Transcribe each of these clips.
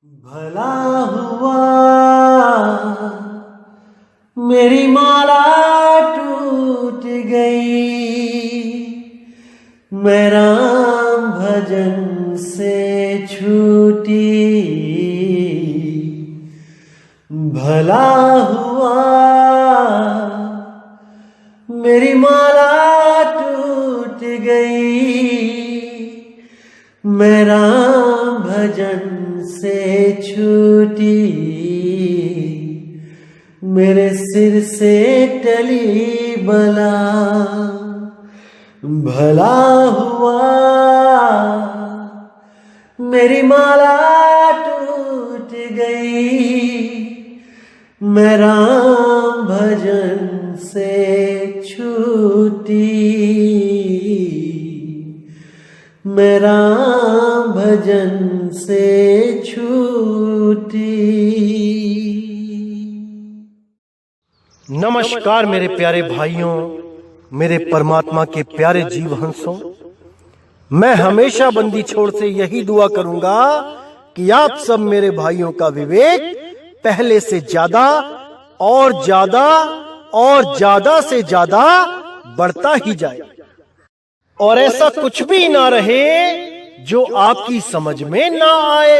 भला हुआ मेरी माला टूट गई, मैं राम भजन से छूटी। भला हुआ मेरी माला टूट गई, मैं राम भजन से छूटी। मेरे सिर से टली बला, भला हुआ मेरी माला टूट गई, मैं राम भजन से छूटी। मैं राम भजन से छूटी। नमस्कार मेरे प्यारे भाइयों, मेरे परमात्मा के प्यारे जीव हंसों। मैं हमेशा बंदी छोड़ से यही दुआ करूंगा कि आप सब मेरे भाइयों का विवेक पहले से ज्यादा और ज्यादा और ज्यादा से ज्यादा बढ़ता ही जाए, और ऐसा कुछ भी ना रहे जो आपकी समझ में ना आए।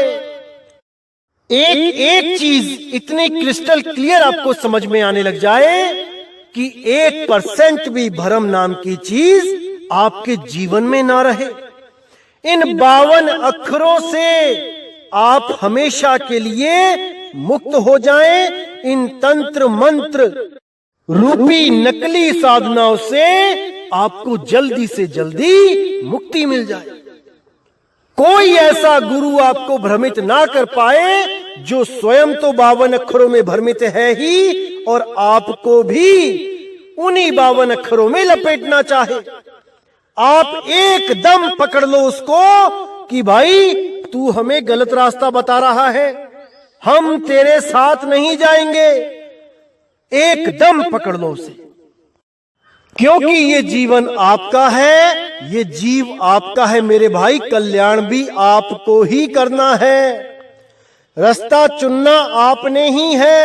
एक एक चीज इतनी क्रिस्टल क्लियर आपको समझ में आने लग जाए कि 1% भी भ्रम नाम की चीज आपके जीवन में ना रहे। इन 52 अक्षरों से आप हमेशा के लिए मुक्त हो जाएं। इन तंत्र मंत्र रूपी नकली साधनाओं से आपको जल्दी से जल्दी मुक्ति मिल जाए। कोई ऐसा गुरु आपको भ्रमित ना कर पाए जो स्वयं तो 52 अक्षरों में भ्रमित है ही, और आपको भी उन्हीं 52 अक्षरों में लपेटना चाहे। आप एकदम पकड़ लो उसको कि भाई तू हमें गलत रास्ता बता रहा है, हम तेरे साथ नहीं जाएंगे। एकदम पकड़ लो उसे, क्योंकि ये जीवन आपका है, ये जीव आपका है मेरे भाई। कल्याण भी आपको ही करना है, रास्ता चुनना आपने ही है।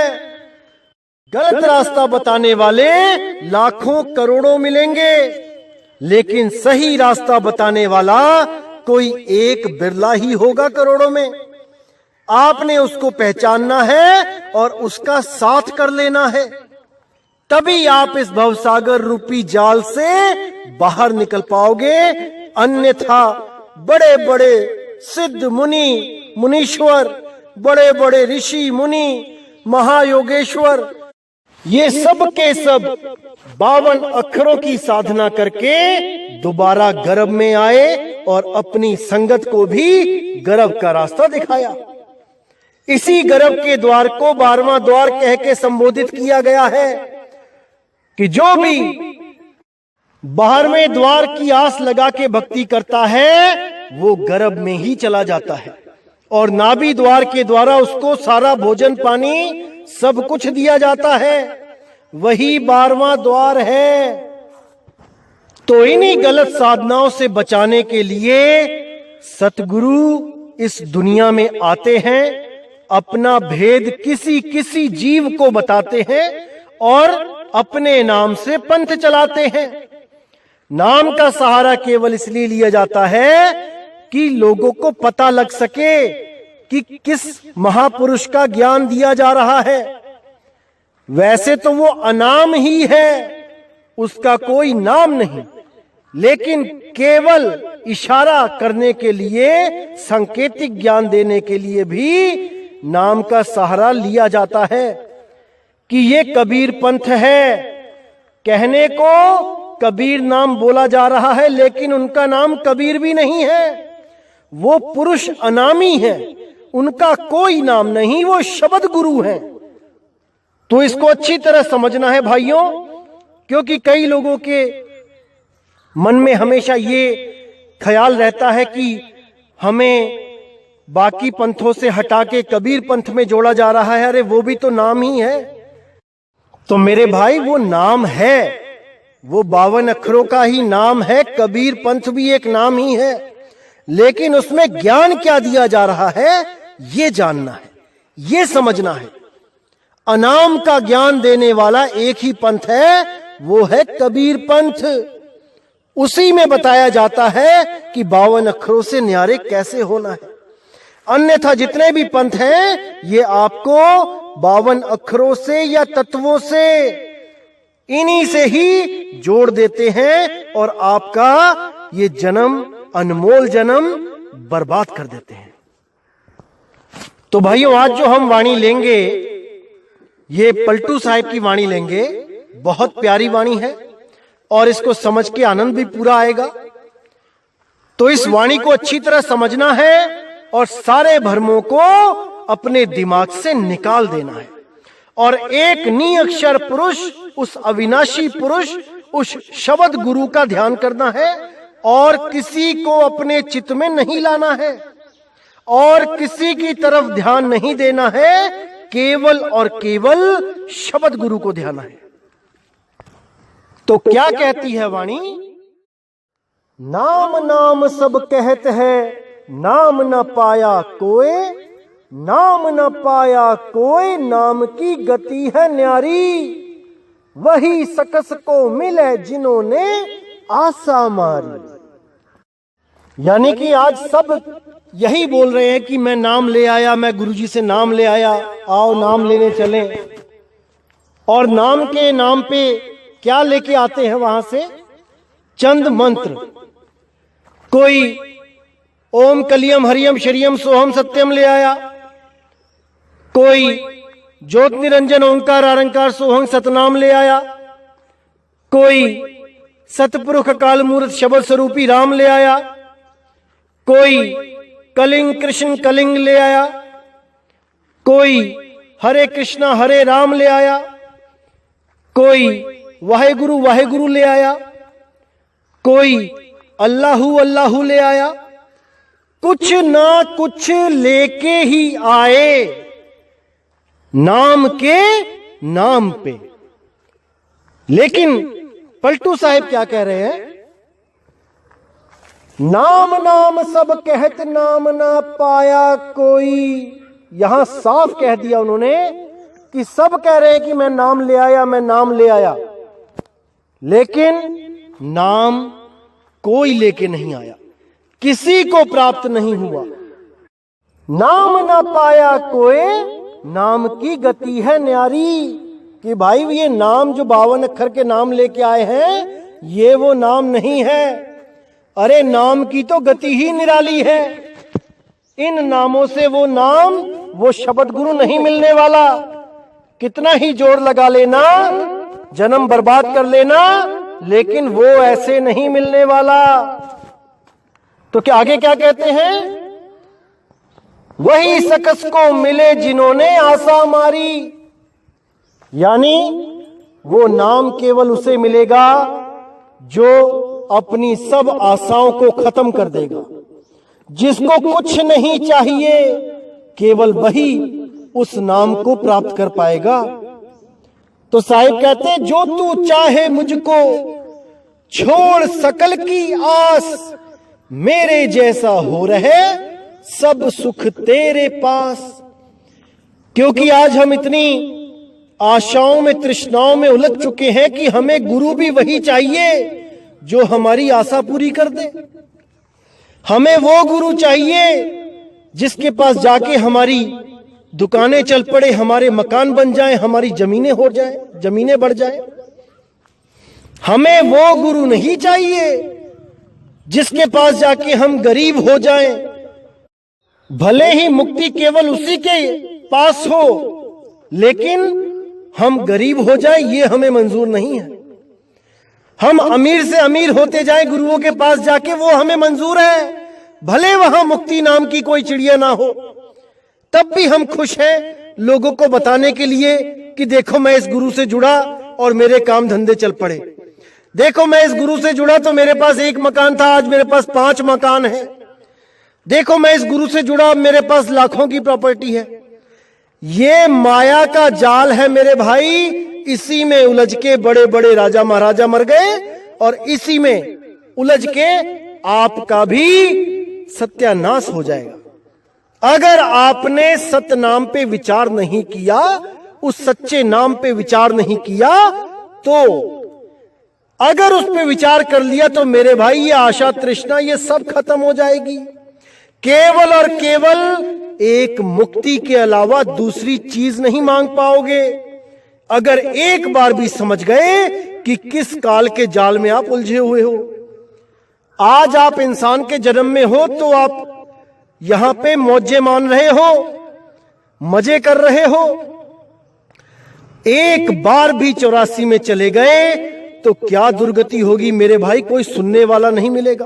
गलत रास्ता बताने वाले लाखों करोड़ों मिलेंगे, लेकिन सही रास्ता बताने वाला कोई एक बिरला ही होगा करोड़ों में। आपने उसको पहचानना है और उसका साथ कर लेना है, तभी आप इस भवसागर रूपी जाल से बाहर निकल पाओगे। अन्यथा बड़े बड़े सिद्ध मुनि मुनीश्वर, बड़े बड़े ऋषि मुनि महायोगेश्वर, ये सब के सब 52 अक्षरों की साधना करके दोबारा गर्भ में आए और अपनी संगत को भी गर्भ का रास्ता दिखाया। इसी गर्भ के द्वार को 12वां द्वार कह के संबोधित किया गया है कि जो भी 12वें द्वार की आस लगा के भक्ति करता है वो गर्भ में ही चला जाता है, और नाभि द्वार के द्वारा उसको सारा भोजन पानी सब कुछ दिया जाता है। वही 12वां द्वार है। तो इन्हीं गलत साधनाओं से बचाने के लिए सतगुरु इस दुनिया में आते हैं, अपना भेद किसी किसी जीव को बताते हैं और अपने नाम से पंथ चलाते हैं। नाम का सहारा केवल इसलिए लिया जाता है कि लोगों को पता लग सके कि किस महापुरुष का ज्ञान दिया जा रहा है। वैसे तो वो अनाम ही है, उसका कोई नाम नहीं, लेकिन केवल इशारा करने के लिए, सांकेतिक ज्ञान देने के लिए भी नाम का सहारा लिया जाता है कि ये कबीर पंथ है। कहने को कबीर नाम बोला जा रहा है, लेकिन उनका नाम कबीर भी नहीं है। वो पुरुष अनामी है, उनका कोई नाम नहीं, वो शब्द गुरु हैं। तो इसको अच्छी तरह समझना है भाइयों, क्योंकि कई लोगों के मन में हमेशा ये ख्याल रहता है कि हमें बाकी पंथों से हटा के कबीर पंथ में जोड़ा जा रहा है। अरे वो भी तो नाम ही है। तो मेरे भाई वो नाम है, वो 52 अक्षरों का ही नाम है। कबीर पंथ भी एक नाम ही है, लेकिन उसमें ज्ञान क्या दिया जा रहा है ये जानना है, ये समझना है। अनाम का ज्ञान देने वाला एक ही पंथ है, वो है कबीर पंथ। उसी में बताया जाता है कि 52 अक्षरों से न्यारे कैसे होना है। अन्यथा जितने भी पंथ हैं ये आपको 52 अक्षरों से या तत्वों से, इन्हीं से ही जोड़ देते हैं और आपका ये जन्म, अनमोल जन्म बर्बाद कर देते हैं। तो भाइयों, आज जो हम वाणी लेंगे ये पलटू साहिब की वाणी लेंगे। बहुत प्यारी वाणी है और इसको समझ के आनंद भी पूरा आएगा। तो इस वाणी को अच्छी तरह समझना है और सारे भ्रमों को अपने दिमाग से निकाल देना है और एक निअक्षर पुरुष, उस अविनाशी पुरुष, उस शब्द गुरु का ध्यान करना है और किसी को अपने चित्त में नहीं लाना है और किसी की तरफ ध्यान नहीं देना है, केवल और केवल शब्द गुरु को ध्यान है। तो क्या कहती है वाणी? नाम नाम सब कहत है, नाम न पाया कोई, नाम न पाया कोई, नाम की गति है न्यारी, वही सकस को मिले जिन्होंने आशा मारी। यानी कि आज सब यही बोल रहे हैं कि मैं नाम ले आया, मैं गुरुजी से नाम ले आया, आओ नाम लेने चलें। और नाम के नाम पे क्या लेके आते हैं वहां से? चंद मंत्र। कोई ओम कलियम हरियम शरियम सोहम सत्यम ले आया, कोई ज्योत निरंजन ओंकार आरंकार सोहम सतनाम ले आया, कोई सतपुरुष काल मूर्त शब्द स्वरूपी राम ले आया, कोई कलिंग कृष्ण कलिंग ले आया, कोई हरे कृष्णा हरे राम ले आया, कोई वाहेगुरु ले आया, कोई अल्लाहू अल्लाहू ले आया। कुछ ना कुछ लेके ही आए नाम के नाम पे। लेकिन पलटू साहिब क्या कह रहे हैं? नाम नाम सब कहत, नाम ना पाया कोई। यहां साफ कह दिया उन्होंने कि सब कह रहे हैं कि मैं नाम ले आया, मैं नाम ले आया, लेकिन नाम कोई लेके नहीं आया, किसी को प्राप्त नहीं हुआ। नाम ना पाया कोई, नाम की गति है न्यारी। कि भाई ये नाम जो 52 अक्षर के नाम लेके आए हैं ये वो नाम नहीं है। अरे नाम की तो गति ही निराली है। इन नामों से वो नाम, वो शब्द गुरु नहीं मिलने वाला। कितना ही जोर लगा लेना, जन्म बर्बाद कर लेना, लेकिन वो ऐसे नहीं मिलने वाला। तो क्या आगे क्या कहते हैं? वही सकस को मिले जिन्होंने आशा मारी। यानी वो नाम केवल उसे मिलेगा जो अपनी सब आशाओं को खत्म कर देगा। जिसको कुछ नहीं चाहिए, केवल वही उस नाम को प्राप्त कर पाएगा। तो साहिब कहते हैं, जो तू चाहे मुझको छोड़ सकल की आस, मेरे जैसा हो रहे सब सुख तेरे पास। क्योंकि आज हम इतनी आशाओं में, तृष्णाओं में उलझ चुके हैं कि हमें गुरु भी वही चाहिए जो हमारी आशा पूरी कर दे। हमें वो गुरु चाहिए जिसके पास जाके हमारी दुकानें चल पड़े, हमारे मकान बन जाएं, हमारी जमीनें हो जाएं, जमीनें बढ़ जाएं। हमें वो गुरु नहीं चाहिए जिसके पास जाके हम गरीब हो जाएं। भले ही मुक्ति केवल उसी के पास हो, लेकिन हम गरीब हो जाएं ये हमें मंजूर नहीं है। हम अमीर से अमीर होते जाएं गुरुओं के पास जाके, वो हमें मंजूर है। भले वहां मुक्ति नाम की कोई चिड़िया ना हो, तब भी हम खुश हैं लोगों को बताने के लिए कि देखो मैं इस गुरु से जुड़ा और मेरे काम धंधे चल पड़े। देखो मैं इस गुरु से जुड़ा तो मेरे पास 1 मकान था, आज मेरे पास 5 मकान है। देखो मैं इस गुरु से जुड़ा, मेरे पास लाखों की प्रॉपर्टी है। ये माया का जाल है मेरे भाई। इसी में उलझ के बड़े बड़े राजा महाराजा मर गए और इसी में उलझ के आपका भी सत्यानाश हो जाएगा। अगर आपने सत्य नाम पे विचार नहीं किया, उस सच्चे नाम पे विचार नहीं किया, तो अगर उस पे विचार कर लिया तो मेरे भाई ये आशा तृष्णा ये सब खत्म हो जाएगी। केवल और केवल एक मुक्ति के अलावा दूसरी चीज नहीं मांग पाओगे। अगर एक बार भी समझ गए कि किस काल के जाल में आप उलझे हुए हो। आज आप इंसान के जन्म में हो तो आप यहां पे मौजे मान रहे हो, मजे कर रहे हो। एक बार भी 84 में चले गए तो क्या दुर्गति होगी मेरे भाई। कोई सुनने वाला नहीं मिलेगा,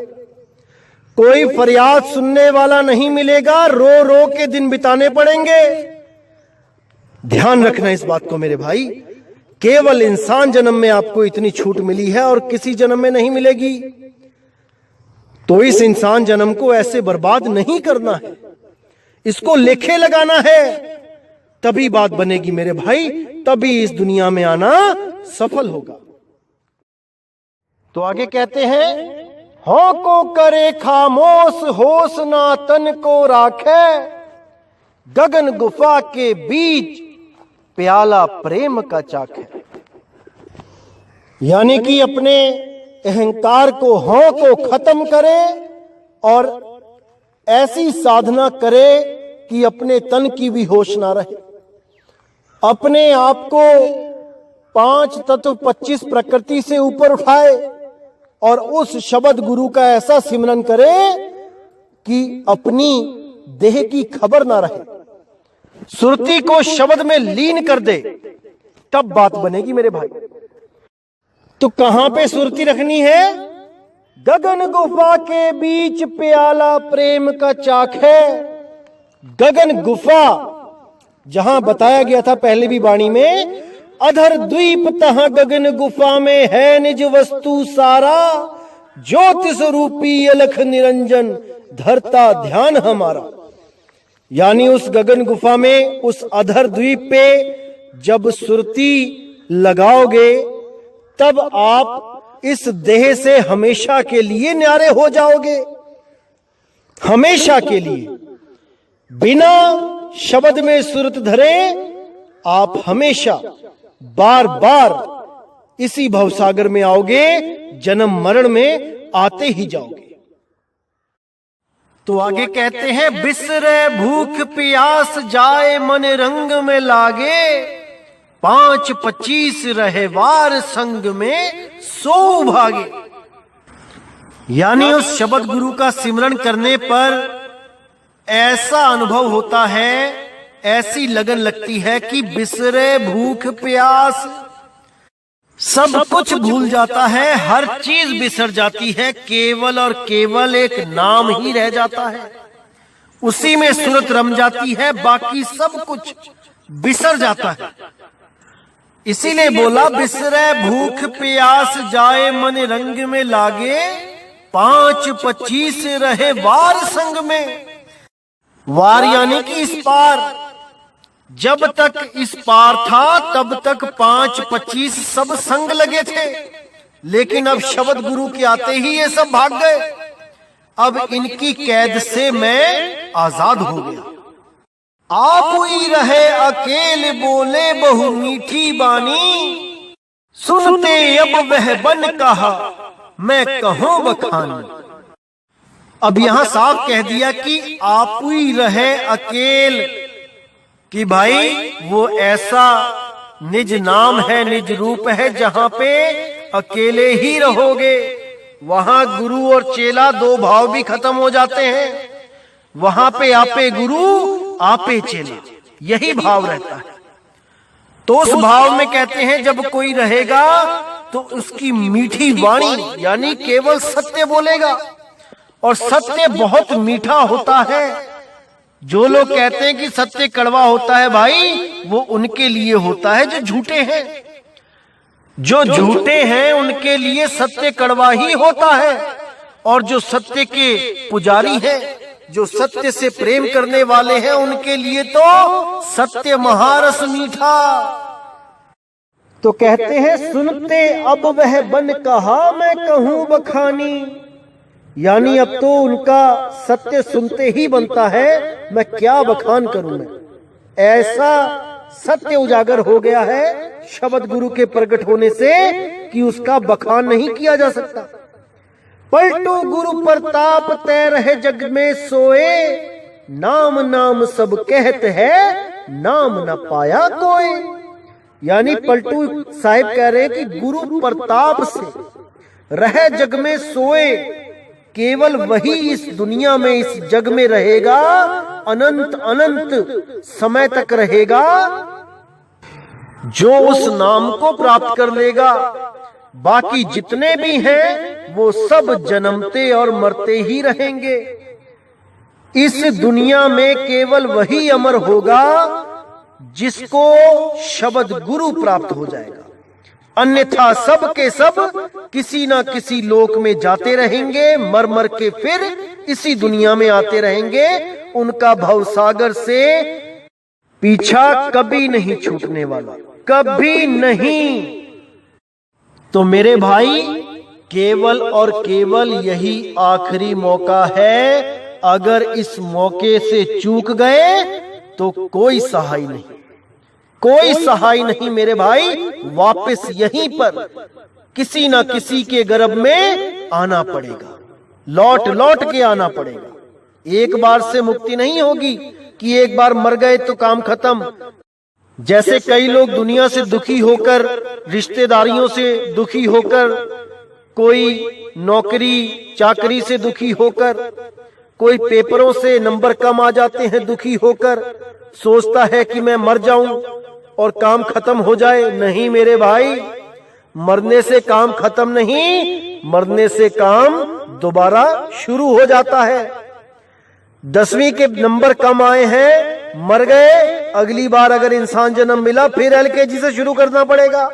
कोई फरियाद सुनने वाला नहीं मिलेगा, रो रो के दिन बिताने पड़ेंगे। ध्यान रखना इस बात को मेरे भाई। केवल इंसान जन्म में आपको इतनी छूट मिली है और किसी जन्म में नहीं मिलेगी। तो इस इंसान जन्म को ऐसे बर्बाद नहीं करना है, इसको लेखे लगाना है, तभी बात बनेगी मेरे भाई, तभी इस दुनिया में आना सफल होगा। तो आगे कहते हैं, हों को करे खामोश होश ना तन को राखे, गगन गुफा के बीच प्याला प्रेम का चाखे। यानी कि अपने अहंकार को, हों को खत्म करे और ऐसी साधना करे कि अपने तन की भी होश ना रहे। अपने आप को 5 तत्व 25 प्रकृति से ऊपर उठाए और उस शब्द गुरु का ऐसा सिमरन करे कि अपनी देह की खबर ना रहे। सुरती को शब्द में लीन कर दे, तब बात बनेगी मेरे भाई। तो कहां पे सुरती रखनी है? गगन गुफा के बीच प्याला प्रेम का चाख है। गगन गुफा जहां बताया गया था पहले भी वाणी में, अधर द्वीप तहां गगन गुफा में है निज वस्तु सारा, ज्योतिष रूपी अलख निरंजन धरता ध्यान हमारा। यानी उस गगन गुफा में, उस अधर द्वीप पे जब सुरती लगाओगे तब आप इस देह से हमेशा के लिए न्यारे हो जाओगे। हमेशा के लिए बिना शब्द में सुरत धरे आप हमेशा बार बार इसी भवसागर में आओगे, जन्म मरण में आते ही जाओगे। तो आगे कहते हैं, बिसरे भूख प्यास जाए मन रंग में लागे, 5-25 रहे वार संग में सो भागे। यानी उस शब्द गुरु का सिमरन करने पर ऐसा अनुभव होता है, ऐसी लगन लगती है कि बिसरे भूख प्यास, सब कुछ भूल जाता है, हर चीज बिसर जाती है, केवल और केवल एक नाम ही रह जाता है। उसी में सूरत रम जाती है, बाकी सब कुछ बिसर जाता है। इसीलिए बोला, बिसरे भूख प्यास जाए मन रंग में लागे, 5-25 रहे वार संग में। वार यानी कि इस पार, जब तक इस पार था तब तक 5-25 सब संग लगे थे, लेकिन अब शब्द गुरु के आते ही ये सब भाग गए। अब इनकी कैद से मैं आजाद हो गया। आप ही रहे अकेले बोले बहु मीठी बानी, सुनते अब वह बन कहा मैं कहूं बखानी। अब यहां साफ कह दिया कि आप ही रहे अकेल, कि भाई वो ऐसा निज नाम है, निज रूप है, जहां पे अकेले ही रहोगे। वहां गुरु और चेला दो भाव भी खत्म हो जाते हैं। वहां पे आपे गुरु आपे चेला, यही भाव रहता है। तो उस भाव में कहते हैं जब कोई रहेगा तो उसकी मीठी वाणी, यानी केवल सत्य बोलेगा, और सत्य बहुत मीठा होता है। जो लोग कहते हैं कि सत्य कड़वा होता है, भाई वो उनके लिए होता है जो झूठे हैं। जो झूठे हैं उनके लिए सत्य कड़वा ही होता है, और जो सत्य के पुजारी हैं, जो सत्य से प्रेम करने वाले हैं, उनके लिए तो सत्य महारस मीठा। तो कहते हैं, सुनते अब वह बन कहा मैं कहूं बखानी, यानी अब तो उनका सत्य सुनते ही बनता है, मैं क्या बखान करूं मैं। ऐसा सत्य उजागर हो गया है शब्द गुरु के प्रकट होने से कि उसका बखान नहीं किया जा सकता। पलटू गुरु प्रताप तय रहे जग में सोए, नाम नाम सब कहते हैं नाम न पाया कोई। यानी पलटू साहिब कह रहे हैं कि गुरु प्रताप से रह जग में सोए, केवल वही इस दुनिया में इस जग में रहेगा, अनंत अनंत समय तक रहेगा, जो उस नाम को प्राप्त कर लेगा। बाकी जितने भी हैं वो सब जन्मते और मरते ही रहेंगे। इस दुनिया में केवल वही अमर होगा जिसको शब्द गुरु प्राप्त हो जाएगा, अन्यथा सब के सब किसी ना किसी लोक में जाते रहेंगे, मर मर के फिर इसी दुनिया में आते रहेंगे। उनका भवसागर से पीछा कभी नहीं छूटने वाला, कभी नहीं। तो मेरे भाई, केवल और केवल यही आखिरी मौका है। अगर इस मौके से चूक गए तो कोई सहाय नहीं, कोई सहाय नहीं मेरे भाई। वापस यहीं पर किसी ना किसी के गर्भ में आना पड़ेगा, लौट लौट के आना पड़ेगा। एक बार से मुक्ति नहीं होगी कि एक बार मर गए तो काम खत्म। जैसे कई लोग दुनिया से दुखी होकर, रिश्तेदारियों से दुखी होकर, कोई नौकरी चाकरी से दुखी होकर, कोई पेपरों से नंबर कम आ जाते हैं दुखी होकर, सोचता है कि मैं मर जाऊं और काम खत्म हो जाए। नहीं मेरे भाई, मरने से काम खत्म नहीं, मरने से काम दोबारा शुरू हो जाता है। 10वीं के नंबर कम आए हैं, मर गए, अगली बार अगर इंसान जन्म मिला फिर LKG से शुरू करना पड़ेगा,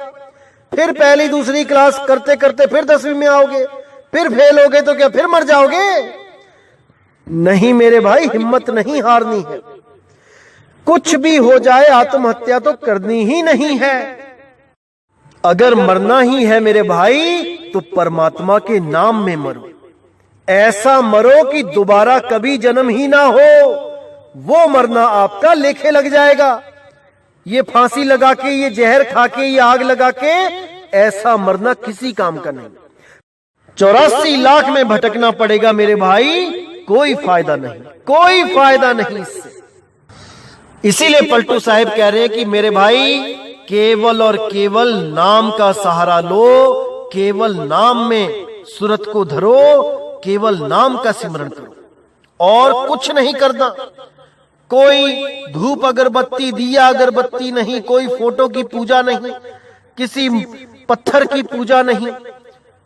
फिर पहली दूसरी क्लास करते करते फिर 10वीं में आओगे, फिर फेल होगे तो क्या फिर मर जाओगे? नहीं मेरे भाई, हिम्मत नहीं हारनी है। कुछ भी हो जाए आत्महत्या तो करनी ही नहीं है। अगर मरना ही है मेरे भाई तो परमात्मा के नाम में मरो, ऐसा मरो कि दोबारा कभी जन्म ही ना हो। वो मरना आपका लेखे लग जाएगा। ये फांसी लगा के, ये जहर खा के, ये आग लगा के, ऐसा मरना किसी काम का नहीं। 84 लाख में भटकना पड़ेगा मेरे भाई, कोई फायदा नहीं, कोई फायदा नहीं इससे। इसीलिए पलटू साहिब कह रहे हैं कि मेरे भाई, केवल और केवल नाम का सहारा लो, केवल नाम में सूरत को धरो, केवल नाम का सिमरन करो और कुछ नहीं करना। कोई धूप अगरबत्ती, दिया अगरबत्ती नहीं, कोई फोटो की पूजा नहीं, किसी पत्थर की पूजा नहीं,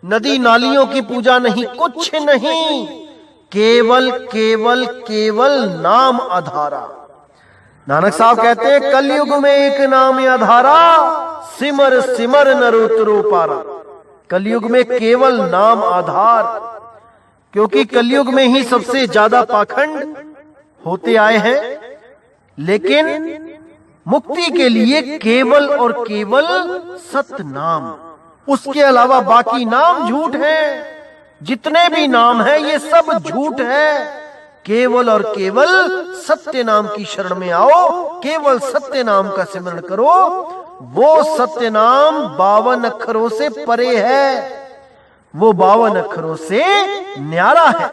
नदी नालियों की पूजा नहीं, कुछ नहीं। केवल केवल केवल नाम आधारा। नानक साहब कहते हैं, कलयुग में एक नाम आधारा, सिमर सिमर नरोत्तरो पारा। कलयुग में केवल नाम आधार, क्योंकि कलयुग में ही सबसे ज्यादा पाखंड होते आए हैं। लेकिन मुक्ति के लिए केवल और केवल सत्य नाम, उसके अलावा बाकी नाम झूठ है। जितने भी नाम है ये सब झूठ है। केवल और केवल सत्य नाम की शरण में आओ, केवल सत्य नाम का सिमरण करो। वो सत्य नाम 52 अक्षरों से परे है, वो 52 अक्षरों से न्यारा है।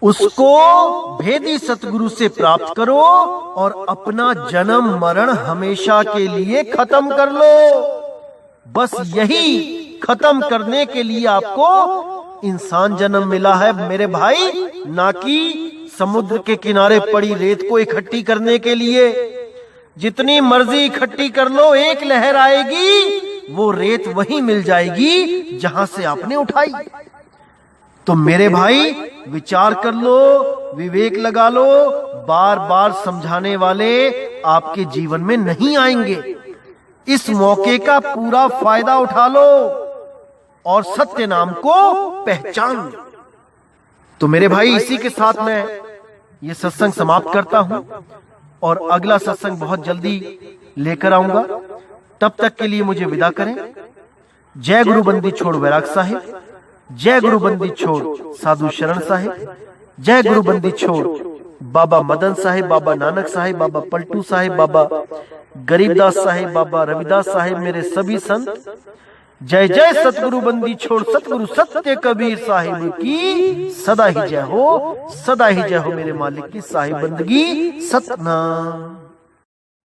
उसको भेदी सतगुरु से प्राप्त करो और अपना जन्म मरण हमेशा के लिए खत्म कर लो। बस यही खत्म करने के लिए आपको इंसान जन्म मिला है मेरे भाई, ना कि समुद्र के किनारे पड़ी रेत को इकट्ठी करने के लिए। जितनी मर्जी इकट्ठी कर लो, एक लहर आएगी, वो रेत वहीं मिल जाएगी जहां से आपने उठाई। तो मेरे भाई, विचार कर लो, विवेक लगा लो। बार बार समझाने वाले आपके जीवन में नहीं आएंगे। इस मौके का पूरा फायदा उठा लो और सत्य नाम को पहचान लो। तो मेरे भाई, इसी के साथ मैं ये सत्संग समाप्त करता हूं और अगला सत्संग बहुत जल्दी लेकर आऊंगा। तब तक के लिए मुझे विदा करें। जय गुरु बंदी छोड़ वैराग साहिब। जय गुरु बंदी छोड़ साधु शरण साहिब, जय गुरु बंदी छोड़ बाबा मदन साहिब, बाबा नानक साहिब, बाबा पलटू साहिब, बाबा गरीबदास साहिब, बाबा रविदास साहिब, मेरे सभी संत। जय जय सतगुरु बंदी छोड़ सतगुरु सत्य कबीर साहिब की सदा ही जय हो, सदा ही जय हो मेरे मालिक की साहिब बंदगी सतनाम।